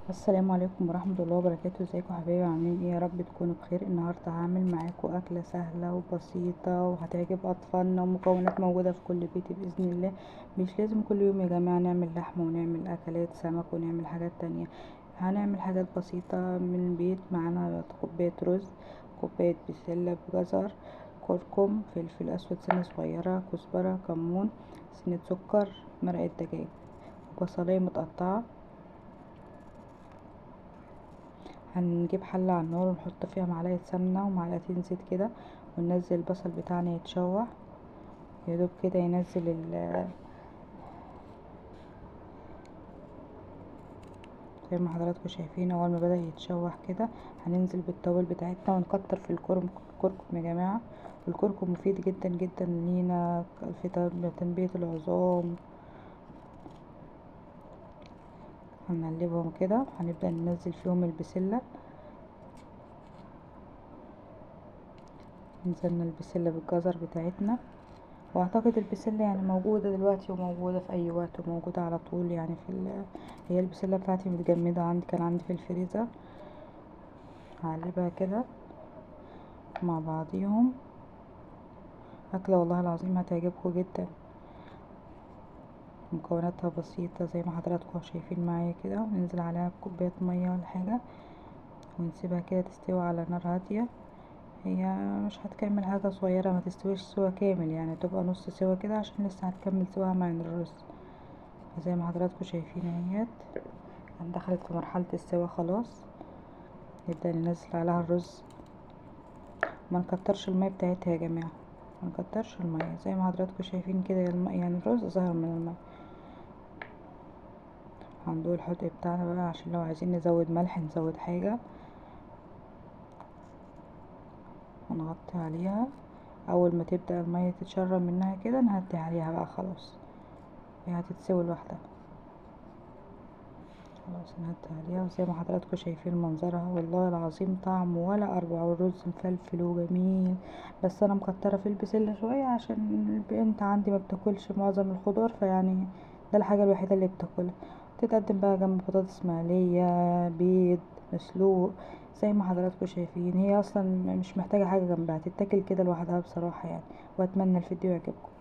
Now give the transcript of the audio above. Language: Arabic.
السلام عليكم ورحمة الله وبركاته. ازيكم حبايبي؟ عاملين ايه؟ يا رب تكونوا بخير. النهاردة هعمل معاكم اكلة سهلة وبسيطة وهتعجب اطفالنا، ومكونات موجودة في كل بيت باذن الله. مش لازم كل يوم يا جماعة نعمل لحمة ونعمل اكلات سمك ونعمل حاجات تانية. هنعمل حاجات بسيطة من البيت. معانا كوباية رز، كوباية بسلة بجزر، كركم، فلفل اسود سنة صغيرة، كزبرة، كمون، سنة سكر، مرقة دجاج، بصلاية متقطعة. هنجيب حلة على النار ونحط فيها معلقة سمنة ومعلقتين زيت كده، وننزل البصل بتاعنا يتشوح يدوب كده، ينزل زي ما حضراتكم شايفين. اول ما بدأ يتشوح كده هننزل بالتوابل بتاعتنا ونكتر في الكركم يا جماعة. الكركم مفيد جدا جدا لينا في تنبية العظام. هنقلبهم كده، هنبدأ ننزل فيهم البسلة. نزلنا البسلة بالجزر بتاعتنا، واعتقد البسلة يعني موجودة دلوقتي وموجودة في اي وقت وموجودة على طول يعني هي البسلة بتاعتي متجمدة عندي، كان عندي في الفريزر. هقلبها كده مع بعضيهم. اكلة والله العظيم هتعجبكم جدا. مكوناتها بسيطة زي ما حضراتكم شايفين معايا كده، وننزل عليها بكوباية مية ولا حاجة، ونسيبها كده تستوي على نار هادية. هي مش هتكمل حاجة صغيرة، ما تستويش سوا كامل يعني، تبقى نص سوا كده عشان لسه هتكمل سواها مع الرز. زي ما حضراتكم شايفين اهيت دخلت في مرحلة السوا خلاص. نبدأ ننزل عليها الرز. ما نكترش المية بتاعتها يا جماعة، ما نكترش المية. زي ما حضراتكم شايفين كده يعني الرز ظهر من المية. هندوق الحدق بتاعنا بقى عشان لو عايزين نزود ملح نزود حاجة. ونغطي عليها. اول ما تبدأ المية تتشرب منها كده نهدي عليها بقى خلاص، هي هتتسوي لوحدها. خلاص نهدي عليها. وزي ما حضراتكم شايفين منظرها والله العظيم طعم ولا اروع، والرز مفلفل وجميل. بس انا مكتره في البسله شويه عشان البنت عندي ما بتاكلش معظم الخضار، فيعني ده الحاجه الوحيده اللي بتاكلها. تتقدم بقى جنب بطاطس مقليه، بيض مسلوق. زي ما حضراتكم شايفين هي اصلا مش محتاجه حاجه جنبها، تتاكل كده لوحدها بصراحه يعني. واتمنى الفيديو يعجبكم.